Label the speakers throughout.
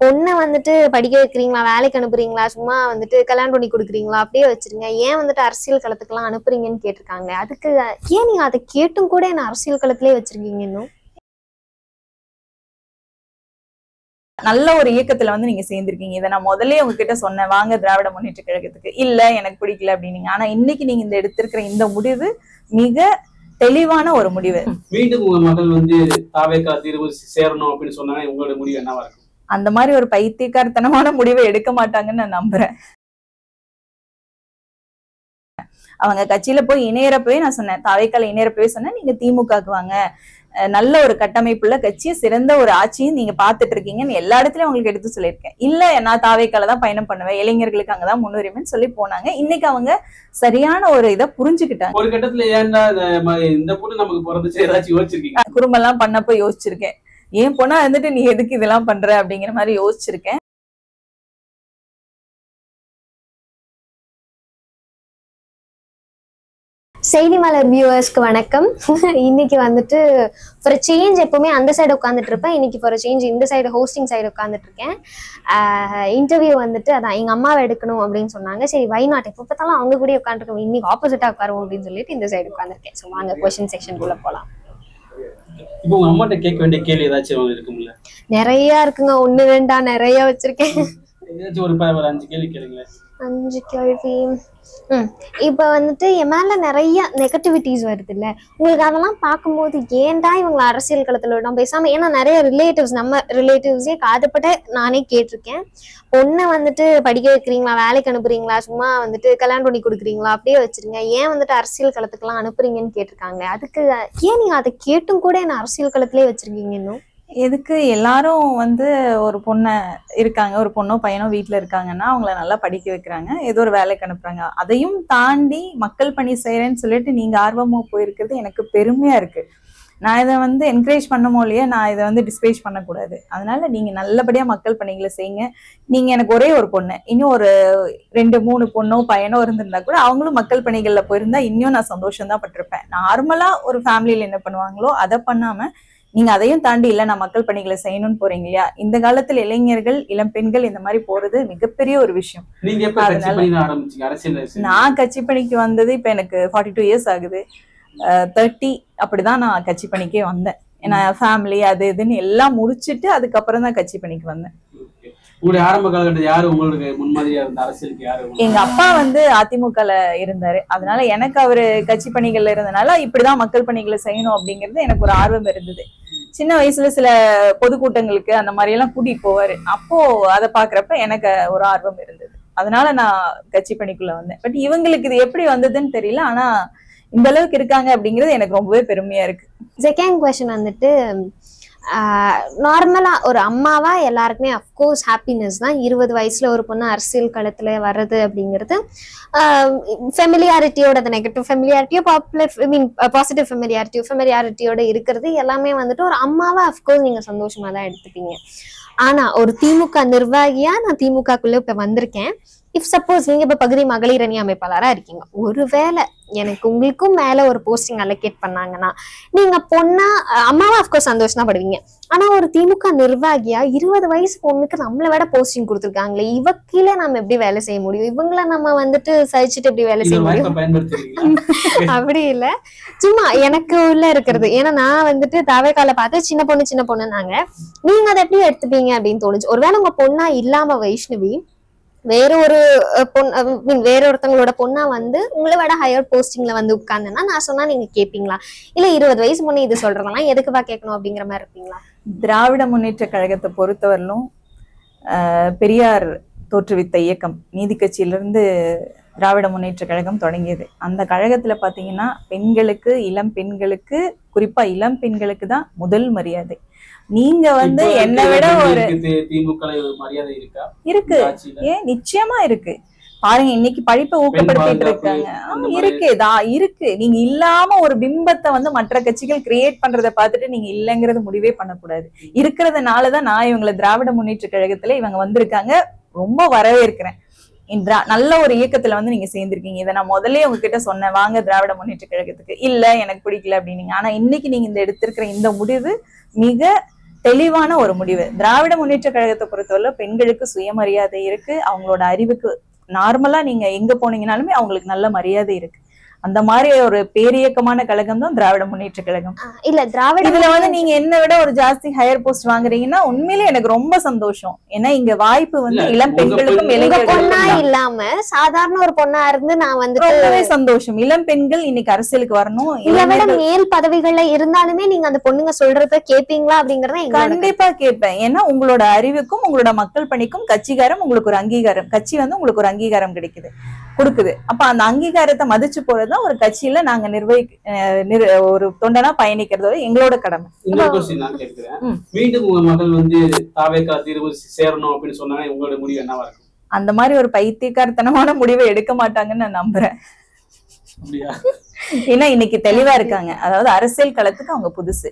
Speaker 1: பொண்ணை வந்துட்டு படிக்க வைக்கிறீங்களா, வேலைக்கு அனுப்புறீங்களா, சும்மா வந்துட்டு கல்யாணம் பண்ணி கொடுக்குறீங்களா, அப்படியே வச்சிருங்க, ஏன் வந்துட்டு அரசியல் களத்துக்குலாம் அனுப்புறீங்கன்னு கேட்டிருக்காங்க. அதுக்கு ஏன் நீங்க அதை கேட்டும் கூட என்ன அரசியல் களத்திலே வச்சிருக்கீங்க? இன்னும்
Speaker 2: நல்ல ஒரு இயக்கத்துல வந்து நீங்க சேர்ந்திருக்கீங்க. இதை நான் முதல்ல உங்ககிட்ட சொன்னேன், வாங்க திராவிட முன்னேற்ற கழகத்துக்கு. இல்ல எனக்கு பிடிக்கல அப்படின்னீங்க. ஆனா இன்னைக்கு நீங்க இந்த எடுத்திருக்கிற இந்த முடிவு மிக தெளிவான ஒரு முடிவு.
Speaker 3: மீண்டும் உங்க மகள் வந்து தாவேகா தீர்வு சேரணும் அப்படின்னு சொன்னாங்க, உங்களோட முடிவு என்னவா இருக்கும்?
Speaker 2: அந்த மாதிரி ஒரு பைத்தியக்காரத்தனமான முடிவை எடுக்க மாட்டாங்கன்னு நான் நம்புறேன். அவங்க கட்சியில போய் இணையறப்பவே நான் சொன்னேன், தாவேக்கால இணையறப்பவே சொன்னேன், நீங்க திமுகக்கு வாங்க, நல்ல ஒரு கட்டமைப்புள்ள கட்சி, சிறந்த ஒரு ஆட்சியும் நீங்க பாத்துட்டு இருக்கீங்கன்னு எல்லா இடத்துலயும் உங்களுக்கு எடுத்து சொல்லியிருக்கேன். இல்ல நான் தாவேக்கால தான் பயணம் பண்ணுவேன், இளைஞர்களுக்கு அங்கதான் முன்னுரிமைன்னு சொல்லி போனாங்க. இன்னைக்கு அவங்க சரியான ஒரு இதை புரிஞ்சுக்கிட்டாங்க.
Speaker 3: ஒரு கட்டத்துல ஏன்டா இந்த பொண்ணு நமக்கு பிறந்துச்சு ஏதாச்சும் யோசிச்சிருக்கீங்க?
Speaker 2: குடும்பம் எல்லாம் பண்ணப்ப யோசிச்சிருக்கேன், ஏன் பொண்ணா இருந்துட்டு நீ எதுக்கு இதெல்லாம் பண்ற அப்படிங்கிற மாதிரி யோசிச்சிருக்கேன்.
Speaker 1: செய்தி மலர் வியூவர்ஸ்க்கு வணக்கம். இன்னைக்கு வந்துட்டு ஃபார் சேஞ்ச் எப்பவுமே அந்த சைடு உட்காந்துட்டு இருப்பேன். இன்னைக்கு ஃபார் சேஞ்ச் இந்த சைடு ஹோஸ்டிங் சைடு உட்காந்துட்டு இருக்கேன். இன்டர்வியூ வந்துட்டு அதான் எங்க அம்மாவை எடுக்கணும் அப்படின்னு சொன்னாங்க. சரி வை நாட், எப்போ பார்த்தாலும் அவங்க கூட உட்காந்துருக்கோம், இன்னைக்கு ஆப்போசிட்டா உட்காருவோம் அப்படின்னு சொல்லிட்டு இந்த சைடு உட்காந்துருக்கேன். ஸோ வாங்க கொஸ்டின் செக்ஷனுக்குள்ள போகலாம்.
Speaker 3: இப்போ உங்க அம்மாட்ட கேட்க வேண்டிய கேள்வி ஏதாச்சும் இருக்கும்ல?
Speaker 1: நிறைய இருக்குங்க, 1 2 நிறைய வச்சிருக்கேன்.
Speaker 3: ஏதாச்சும் ஒரு 5 கேள்வி கேளுங்க.
Speaker 1: 5 கேள்வி. இப்ப வந்துட்டு என் மேல நிறைய நெகட்டிவிட்டிஸ் வருது இல்ல, உங்களுக்கு அதெல்லாம் பார்க்கும்போது ஏன்டா இவங்களை அரசியல் களத்துல விடாம பேசாம, ஏன்னா நிறைய ரிலேட்டிவ்ஸ், நம்ம ரிலேட்டிவ்ஸே காதுபட்ட நானே கேட்டிருக்கேன், பொண்ணை வந்துட்டு படிக்க வைக்கிறீங்களா, வேலைக்கு அனுப்புறீங்களா, சும்மா வந்துட்டு கல்யாணம் பண்ணி கொடுக்குறீங்களா, அப்படியே வச்சிருங்க, ஏன் வந்துட்டு அரசியல் களத்துக்குலாம் அனுப்புறீங்கன்னு கேட்டிருக்காங்க. அதுக்கு ஏன் நீங்க அதை கேட்டும் கூட என்ன அரசியல் களத்திலே வச்சிருக்கீங்க? இன்னும்
Speaker 2: எதுக்கு எல்லாரும் வந்து ஒரு பொண்ணை இருக்காங்க, ஒரு பொண்ணோ பையனோ வீட்டுல இருக்காங்கன்னா அவங்கள நல்லா படிக்க வைக்கிறாங்க, ஏதோ ஒரு வேலைக்கு அனுப்புறாங்க, அதையும் தாண்டி மக்கள் பணி செய்யறேன்னு சொல்லிட்டு நீங்க ஆர்வமா போயிருக்கிறது எனக்கு பெருமையா இருக்கு. நான் இதை வந்து என்கரேஜ் பண்ணமோ இல்லையா, நான் இதை வந்து டிஸ்கரேஜ் பண்ணக்கூடாது. அதனால நீங்க நல்லபடியா மக்கள் பணிகளை செய்யுங்க. நீங்க எனக்கு ஒரே ஒரு பொண்ணு, இன்னும் ஒரு 2 3 பொண்ணோ பையனோ இருந்திருந்தா கூட அவங்களும் மக்கள் பணிகள்ல போயிருந்தா இன்னும் நான் சந்தோஷம் தான் பட்டிருப்பேன். நார்மலா ஒரு ஃபேமிலியில என்ன பண்ணுவாங்களோ அதை பண்ணாம நீங்க அதையும் தாண்டி இல்ல நான் மக்கள் பணிகளை செய்யணும்னு போறீங்க இல்லையா. இந்த காலத்துல இளைஞர்கள், இளம் பெண்கள் இந்த மாதிரி போறது மிகப்பெரிய ஒரு விஷயம். நான் கட்சி பணிக்கு வந்தது இப்ப எனக்கு 42 இயர்ஸ் ஆகுது. 30 அப்படிதான் நான் கட்சி பணிக்கே வந்தேன். ஏன்னா ஃபேமிலி அது இதுன்னு எல்லாம் முடிச்சுட்டு அதுக்கப்புறம் தான் கட்சி பணிக்கு வந்தேன்.
Speaker 3: உங்களுடைய ஆரம்ப காலகட்டத்தில் யாரு உங்களுக்கு முன்மாதிரியா இருந்த அரசியலுக்கு யாரு?
Speaker 2: எங்க அப்பா வந்து அதிமுகல இருந்தாரு. அதனால எனக்கு அவரு கட்சி பணிகள்ல இருந்தனால இப்படிதான் மக்கள் பணிகளை செய்யணும் அப்படிங்கிறது எனக்கு ஒரு ஆர்வம் இருந்தது. சின்ன வயசுல சில பொதுக்கூட்டங்களுக்கு அந்த மாதிரி எல்லாம் கூட்டிட்டு போவாரு. அப்போ அதை பாக்குறப்ப எனக்கு ஒரு ஆர்வம் இருந்தது. அதனால நான் கட்சி பணிக்குள்ள வந்தேன். பட் இவங்களுக்கு இது எப்படி வந்ததுன்னு தெரியல. ஆனா இந்த அளவுக்கு இருக்காங்க அப்படிங்கிறது எனக்கு ரொம்பவே பெருமையா இருக்கு.
Speaker 1: செகண்ட் குவெஸ்சன் வந்துட்டு, நார்மலா ஒரு அம்மாவா எல்லாருக்குமே அஃப்கோர்ஸ் ஹாப்பினஸ் தான் 20 வயசுல ஒரு பொண்ணு அரசியல் களத்துல வர்றது அப்படிங்கிறது. ஃபெமிலியாரிட்டியோட, நெகட்டிவ் ஃபெமிலியாரிட்டியோ பாசிட்டிவ் ஃபெமிலியாரிட்டியோட இருக்கிறது எல்லாமே வந்துட்டு ஒரு அம்மாவா அஃப்கோர்ஸ் நீங்க சந்தோஷமா தான் எடுத்துப்பீங்க. ஆனா ஒரு திமுக நிர்வாகியா நான் திமுகக்குள்ள இப்ப வந்திருக்கேன். இஃப் சப்போஸ் நீங்க இப்ப பகுதி மகளிர் அணி அமைப்பாளரா இருக்கீங்க, ஒருவேளை எனக்கு உங்களுக்கும் மேல ஒரு போஸ்டிங் அலோகேட் பண்ணாங்கன்னா நீங்க பொண்ணா அம்மாவா அஃப்கோர்ஸ் சந்தோஷம் தான் படுவீங்க. ஆனா ஒரு திமுக நிர்வாகியா 20 வயசு பொண்ணுக்கு நம்மளை விட போஸ்டிங் கொடுத்துருக்காங்களே, இவ கீழே நம்ம எப்படி வேலை செய்ய முடியும், இவங்களை நம்ம வந்துட்டு சகிச்சுட்டு எப்படி வேலை செய்ய முடியும்? அப்படி இல்ல, சும்மா எனக்கு உள்ள இருக்கிறது. ஏன்னா நான் வந்துட்டு தாவேக்கால பார்த்து சின்ன பொண்ணுனாங்க, நீங்க அதை எப்படி எடுத்துப்பீங்க அப்படின்னு தோணுச்சு. ஒருவேளை உங்க பொண்ணா இல்லாம வைஷ்ணவி வேற ஒரு வேற ஒருத்தவங்களோட பொண்ணா வந்து உங்களை விட ஹையர் போஸ்டிங்ல வந்து உட்கார்ந்தேன்னா நான் சொன்னா நீங்க கேட்பீங்களா? இல்ல 20 வயசு பொண்ணு இது சொல்றதெல்லாம் எதுக்குப்பா கேட்கணும் அப்படிங்கிற மாதிரி இருப்பீங்களா?
Speaker 2: திராவிட முன்னேற்ற கழகத்தை பொறுத்தவரையிலும் பெரியார் தோற்றுவித்த இயக்கம் நீதி கட்சியிலிருந்து திராவிட முன்னேற்ற கழகம் தொடங்கியது. அந்த கழகத்துல பாத்தீங்கன்னா பெண்களுக்கு, இளம் பெண்களுக்கு, குறிப்பா இளம் பெண்களுக்கு தான் முதல் மரியாதை. நீங்க வந்து என்னை விட ஒரு
Speaker 3: மரியாதை இருக்கா?
Speaker 2: இருக்கு, ஏன் நிச்சயமா இருக்கு. பாருங்க, இன்னைக்கு படிப்பை ஊக்கப்படுத்திட்டு இருக்காங்க. இருக்கு. நீங்க இல்லாம ஒரு பிம்பத்தை வந்து மற்ற கட்சிகள் கிரியேட் பண்றதை பார்த்துட்டு நீங்க இல்லைங்கிறது முடிவே பண்ணக்கூடாது. இருக்கிறதுனாலதான் நான் இவங்களை திராவிட முன்னேற்ற கழகத்துல இவங்க வந்திருக்காங்க, ரொம்ப வரவேற்கிறேன். நல்ல ஒரு இயக்கத்துல வந்து நீங்க சேர்ந்திருக்கீங்க. இதை நான் முதல்ல உங்ககிட்ட சொன்னேன், வாங்க திராவிட முன்னேற்ற கழகத்துக்கு. இல்ல எனக்கு பிடிக்கல அப்படின்னீங்க. ஆனா இன்னைக்கு நீங்க இந்த எடுத்திருக்கிற இந்த முடிவு மிக தெளிவான ஒரு முடிவு. திராவிட முன்னேற்ற கழகத்தை பொறுத்தவரை பெண்களுக்கு சுயமரியாதை இருக்கு. அவங்களோட அறிவுக்கு நார்மலா நீங்க எங்க போனீங்கனாலுமே அவங்களுக்கு நல்ல மரியாதை இருக்கு. அந்த மாதிரி ஒரு பேரியக்கமான கழகம் தான் திராவிட முன்னேற்ற கழகம்.
Speaker 1: இல்ல திராவிட
Speaker 2: இதுல வந்து நீங்க என்ன விட ஒரு ஜாஸ்தி ஹையர் போஸ்ட் வாங்குறீங்கன்னா உண்மையிலே எனக்கு ரொம்ப சந்தோஷம். ஏன்னா இங்க வாய்ப்பு வந்து இளம் பெண்களுக்கும்
Speaker 1: பொண்ணா இல்லாம சாதாரண ஒரு பொண்ணா இருந்து நான் வந்து
Speaker 2: ரொம்பவே சந்தோஷம். இளம் பெண்கள் இன்னைக்கு அரசியலுக்கு வரணும்.
Speaker 1: இதை விட மேல் பதவிகள்ல இருந்தாலுமே நீங்க அந்த பொண்ணுங்க சொல்றத கேப்பீங்களா அப்படிங்கறத
Speaker 2: கண்டிப்பா கேட்பேன். ஏன்னா உங்களோட அறிவுக்கும் உங்களோட மக்கள் பணிக்கும் கட்சிகாரம் உங்களுக்கு ஒரு அங்கீகாரம், கட்சி வந்து உங்களுக்கு ஒரு அங்கீகாரம் கொடுக்குது. அப்ப அந்த அங்கீகாரத்தை மதிச்சு போறதுதான் ஒரு கட்சியில நாங்க ஒரு தொண்டனா பயணிக்கிறதோட எங்களோட கடமை.
Speaker 3: இன்னொரு क्वेश्चन நான் கேக்குறேன். மீண்டும் உங்க மகள் வந்து தாவேகா தீர்வு சேரணும் அப்படின்னு சொன்னா உங்களோட முடிவு என்னவா இருக்கும்?
Speaker 2: அந்த மாதிரி ஒரு பைத்தியக்காரத்தனமான முடிவை எடுக்க மாட்டாங்கன்னு நான் நம்புறேன். ஏன்னா இன்னைக்கு தெளிவா இருக்காங்க. அதாவது அரசியல் களத்துக்கு அவங்க புதுசு.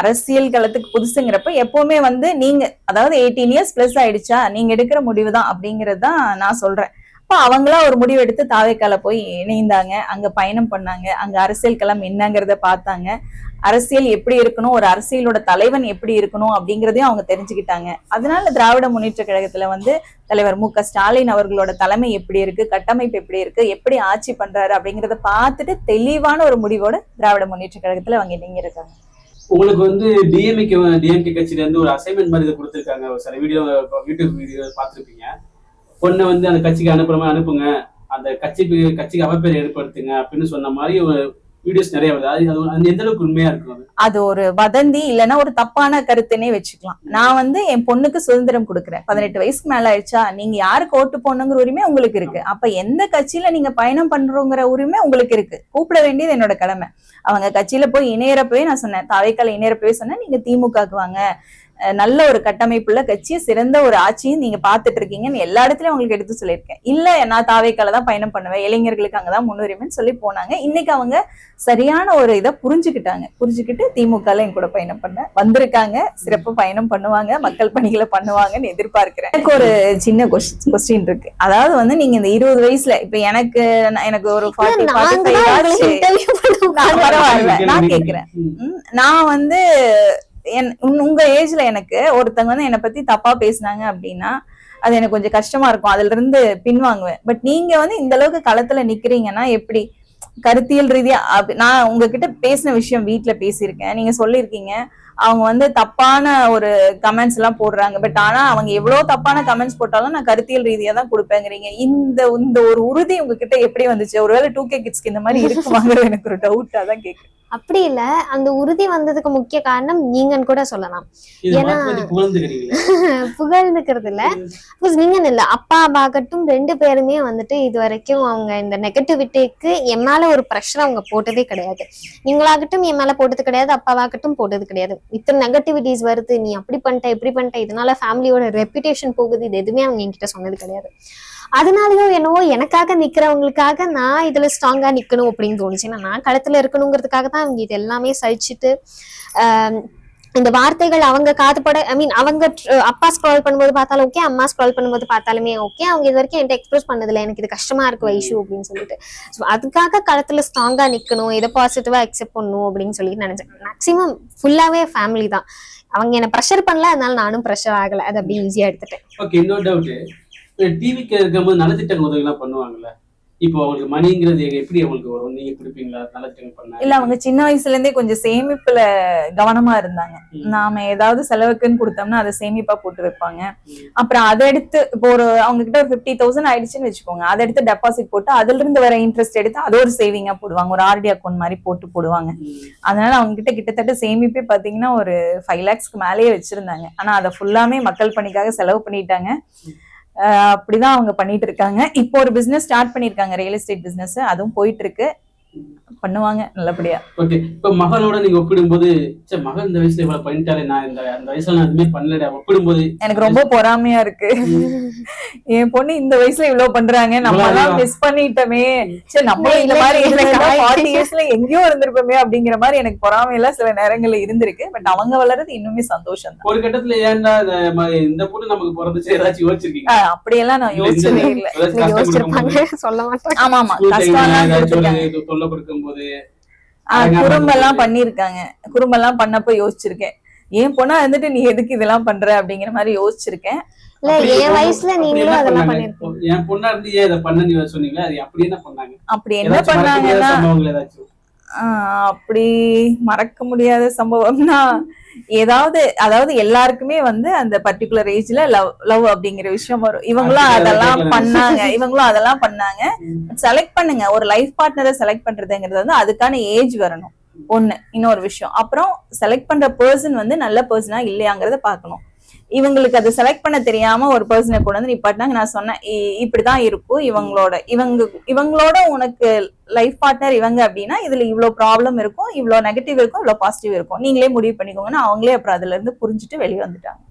Speaker 2: அரசியல் களத்துக்கு புதுசுங்கிறப்ப எப்பவுமே வந்து நீங்க அதாவது 18 இயர்ஸ் பிளஸ் ஆயிடுச்சா நீங்க எடுக்கிற முடிவு தான் அப்படிங்கறது தான் நான் சொல்றேன். அவங்களா ஒரு முடிவு எடுத்து தாவேக்கால போய் இணைந்தாங்க, அங்க பயணம் பண்ணாங்க, அங்க அரசியல் களம் என்னங்கிறத பார்த்தாங்க, அரசியல் எப்படி இருக்கணும், ஒரு அரசியலோட தலைவன் எப்படி இருக்கணும் அப்படிங்கறதையும் அவங்க தெரிஞ்சுக்கிட்டாங்க. அதனால திராவிட முன்னேற்ற கழகத்துல வந்து தலைவர் மு.க. ஸ்டாலின் அவர்களோட தலைமை எப்படி இருக்கு, கட்டமைப்பு எப்படி இருக்கு, எப்படி ஆட்சி பண்றாரு அப்படிங்கறத பார்த்துட்டு தெளிவான ஒரு முடிவோட திராவிட முன்னேற்ற கழகத்துல அவங்க இணைங்க இருக்காங்க.
Speaker 3: உங்களுக்கு வந்து டிஎம்கே கட்சியில இருந்து ஒரு அசைன்மெண்ட் மாதிரி கொடுத்திருக்காங்க. ஒரு சில யூடியூப் வீடியோ பார்த்திருப்பீங்க. பொண்ணை வந்து அந்த கட்சிக்கு அனுப்புங்க, அந்த கட்சிக்கு அவப்பேர் ஏற்படுத்துங்க அப்படின்னு சொன்ன மாதிரி ஒரு வீடியோஸ் நிறைய வருது. அது எந்த அளவுக்கு உண்மையா இருக்கும்?
Speaker 2: அது ஒரு வதந்தி இல்லைன்னா ஒரு தப்பான கருத்துனே வச்சுக்கலாம். நான் வந்து என் பொண்ணுக்கு சுதந்திரம் கொடுக்குறேன். 18 வயசுக்கு மேல ஆயிடுச்சா நீங்க யாருக்கு ஓட்டு போடணுங்கிற உரிமை உங்களுக்கு இருக்கு. அப்ப எந்த கட்சியில நீங்க பயணம் பண்றோங்கிற உரிமை உங்களுக்கு இருக்கு. கூப்பிட வேண்டியது என்னோட கடமை. அவங்க கட்சியில போய் இணையறப்பவே நான் சொன்னேன், தாவேக்கால இணையறப்பவே சொன்னேன், நீங்க திமுகக்கு வாங்க, நல்ல ஒரு கட்டமைப்புள்ள கட்சியை சிறந்த ஒரு ஆட்சியும் நீங்க பாத்துட்டு இருக்கீங்கன்னு எல்லா இடத்துலயும் உங்களுக்கு எடுத்து சொல்லியிருக்கேன். இல்ல நான் தாவேக்கால தான் பயணம் பண்ணுவேன், இளைஞர்களுக்கு அங்கதான் முன்னுரிமைன்னு சொல்லி போனாங்க. இன்னைக்கு அவங்க சரியான ஒரு இதை புரிஞ்சுக்கிட்டு திமுகல என் கூட பயணம் பண்ண வந்திருக்காங்க. சிறப்பு பயணம் பண்ணுவாங்க, மக்கள் பணிகளை பண்ணுவாங்கன்னு எதிர்பார்க்கிறேன். எனக்கு ஒரு சின்ன கொஸ்டின் இருக்கு. அதாவது வந்து நீங்க இந்த 20 வயசுல இப்ப எனக்கு ஒரு 40-45 நான் கேக்குறேன். நான் வந்து உங்க ஏஜ்ல எனக்கு ஒருத்தவங்க வந்து என்னை பத்தி தப்பா பேசினாங்க அப்படின்னா அது எனக்கு கொஞ்சம் கஷ்டமா இருக்கும், அதுல இருந்து பின்வாங்குவேன். பட் நீங்க வந்து இந்த அளவுக்கு களத்துல நிக்கிறீங்கன்னா எப்படி கருத்தியல் ரீதியா நான் உங்ககிட்ட பேசின விஷயம் வீட்டுல பேசியிருக்கேன், நீங்க சொல்லியிருக்கீங்க அவங்க வந்து தப்பான ஒரு கமெண்ட்ஸ் எல்லாம் போடுறாங்க. பட் ஆனா அவங்க எவ்வளவு தப்பான கமெண்ட்ஸ் போட்டாலும் நான் கருத்தியல் ரீதியா தான் கொடுப்பேங்கிறீங்க. இந்த ஒரு உறுதி உங்ககிட்ட எப்படி வந்துச்சு? ஒருவேளை 2K கிட்ஸ்க்கு இந்த மாதிரி இருக்குவாங்க எனக்கு ஒரு டவுட்டா தான் கேக்குறேன்.
Speaker 1: அப்படி இல்ல, அந்த உறுதி வந்ததுக்கு முக்கிய காரணம் நீங்கன்னு கூட சொல்லலாம். ஏன்னா புகழ்ந்துக்கிறது இல்ல, நீங்கன்னு இல்ல, அப்பாவாகட்டும் 2 பேருமே வந்துட்டு இது வரைக்கும் அவங்க இந்த நெகட்டிவிட்டிக்கு என் மேல ஒரு ப்ரெஷர் அவங்க போட்டதே கிடையாது. நீங்களாகட்டும் என் மேல போட்டது கிடையாது, அப்பாவாகட்டும் போட்டது கிடையாது. இத்தனை நெகட்டிவிட்டிஸ் வருது, நீ அப்படி பண்ணிட்ட இப்படி பண்ணிட்ட, இதனால ஃபேமிலியோட ரெப்யூட்டேஷன் போகுது, இது எதுவுமே அவங்க என்கிட்ட சொன்னது கிடையாது. அதனாலயோ என்னவோ எனக்காக நிக்கிறவங்களுக்காக நான் இதுல ஸ்ட்ராங்கா நிக்கணும் அப்படின்னு தோணுச்சு. நான் களத்துல இருக்கணுங்கிறதுக்காக தான் அவங்க இது எல்லாமே சகிச்சுட்டு இந்த வார்த்தைகள் அவங்க காதுபட அவங்க அப்பா ஸ்க்ரால் பண்ணும்போது பார்த்தாலும் ஓகே, அம்மா ஸ்க்ரால் பண்ணும்போது பார்த்தாலுமே ஓகே, அவங்க இது வரைக்கும் என்கிட்ட எக்ஸ்பிரஸ் பண்ணதில்லை எனக்கு இது கஷ்டமா இருக்கு வைஷு அப்படின்னு சொல்லிட்டு. ஸோ அதுக்காக களத்துல ஸ்ட்ராங்கா நிக்கணும், இதை பாசிட்டிவா அக்செப்ட் பண்ணணும் அப்படின்னு சொல்லிட்டு நினைச்சேன். மேக்சிமம் ஃபுல்லாவே ஃபேமிலி தான். அவங்க என்ன ப்ரெஷர் பண்ணல, அதனால நானும் ப்ரெஷர் ஆகல, அது அப்படியே ஈஸியா எடுத்துட்டேன்.
Speaker 3: ஓகே, இன்னொரு டவுட், டிவிக்கு இருக்கும்போது நலத்திட்ட உதவிலாம் பண்ணுவாங்கல்ல, இப்போ அவங்களுக்கு மணிங்கிறது எப்படி அவங்களுக்கு வரும்? நீங்க கொடுப்பீங்களா நலத்திட்டம் பண்ண?
Speaker 2: இல்ல, அவங்க சின்ன வயசுல இருந்தே கொஞ்சம் சேமிப்புல கவனமா இருந்தாங்க. நாம ஏதாவது செலவுக்குன்னு கொடுத்தோம்னா அதை சேமிப்பா போட்டு வைப்பாங்க. அப்புறம் அதை எடுத்து இப்போ அவங்க கிட்ட ஒரு 50,000 ஆயிடுச்சுன்னு வச்சுக்கோங்க, அதை எடுத்து டெபாசிட் போட்டு அதுல இருந்து வர இன்ட்ரெஸ்ட் எடுத்து அது ஒரு சேவிங்கா போடுவாங்க, ஒரு RD அக்கௌண்ட் மாதிரி போடுவாங்க. அதனால அவங்க கிட்ட கிட்டத்தட்ட சேமிப்பே பாத்தீங்கன்னா ஒரு 5 lakhsக்கு மேலேயே வச்சிருந்தாங்க. ஆனா அதை ஃபுல்லாமே மக்கள் பணிக்காக செலவு பண்ணிட்டாங்க. அப்படிதான் அவங்க பண்ணிட்டு இருக்காங்க. இப்போ ஒரு பிசினஸ் ஸ்டார்ட் பண்ணிருக்காங்க, ரியல் எஸ்டேட் பிசினஸ், அதுவும் போயிட்டு இருக்கு, பண்ணுவாங்க நல்லபடியா.
Speaker 3: ஓகே, இப்ப மகளோட நீங்க ஒப்பிடும்போது மகள் இந்த வயசுல இவ்வளவு பண்ணிட்டாலே, நான் அந்த வயசுல நான் எதுவுமே பண்ணல ஒப்பிடும்போது எனக்கு
Speaker 2: ரொம்ப பொறாமையா இருக்கு. என் பொண்ணு இந்த வயசுல இவ்வளவு பண்றாங்க, நம்ம எல்லாம் மிஸ் பண்ணிட்டோமே, சரி நம்ம இந்த மாதிரி 40 இயர்ஸ்ல எங்கேயோ இருந்திருப்போமே அப்படிங்கிற மாதிரி எனக்கு பொறாமையெல்லாம் சில நேரங்கள்ல இருந்திருக்கு. பட் அவங்க வளர்றது இன்னுமே சந்தோஷம் தான்.
Speaker 3: ஒரு கட்டத்துல ஏன்டா இந்த பொண்ணு நமக்கு பிறந்துச்சு ஏதாச்சும் யோசிச்சிருக்கீங்க?
Speaker 2: அப்படியெல்லாம் நான் யோசிச்சதே இல்லை.
Speaker 1: சொல்ல மாட்டேன்.
Speaker 2: ஆமா ஆமா, குறும்பெல்லாம் பண்ணிருக்காங்க. குறும்பெல்லாம் பண்ணப்ப யோசிச்சிருக்கேன், ஏன் பொண்ணா இருந்துட்டு நீ எதுக்கு இதெல்லாம் பண்ற அப்படிங்கிற மாதிரி யோசிச்சிருக்கேன்.
Speaker 1: இல்ல என் வயசுல நீங்களும் அதெல்லாம் பண்ணிருக்கீங்க.
Speaker 3: என் பொண்ணா இருந்து ஏன் இதை பண்ண நீ சொன்னீங்களா, அது அப்படி என்ன பண்ணாங்க?
Speaker 2: அப்படி என்ன பண்ணாங்கன்னா
Speaker 3: ஏதாச்சும்
Speaker 2: அப்படி மறக்க முடியாத சம்பவம்னா அதாவது எல்லாருக்குமே வந்து அந்த பர்டிகுலர் ஏஜ்ல லவ் அப்படிங்கிற விஷயம் வரும். இவங்களும் அதெல்லாம் பண்ணாங்க. செலக்ட் பண்ணுங்க, ஒரு லைஃப் பார்ட்னரை செலக்ட் பண்றதுங்கிறது வந்து அதுக்கான ஏஜ் வரணும் ஒண்ணு. இன்னொரு விஷயம், அப்புறம் செலக்ட் பண்ற பர்சன் வந்து நல்ல பர்சனா இல்லையாங்கிறத பாக்கணும். இவங்களுக்கு அதை செலக்ட் பண்ண தெரியாம ஒரு பர்சனை கொண்டு வந்து நிப்பாட்டினாங்க. நான் சொன்னேன் இப்படிதான் இருக்கும் இவங்களோட உனக்கு லைஃப் பார்ட்னர் இவங்க அப்படின்னா இதுல இவ்வளவு ப்ராப்ளம் இருக்கும், இவ்வளவு நெகட்டிவ் இருக்கும், இவ்வளவு பாசிட்டிவ் இருக்கும், நீங்களே முடிவு பண்ணிக்கோங்கன்னா அவங்களே அப்புறம் அதுல இருந்து புரிஞ்சுட்டு வெளியே வந்துட்டாங்க.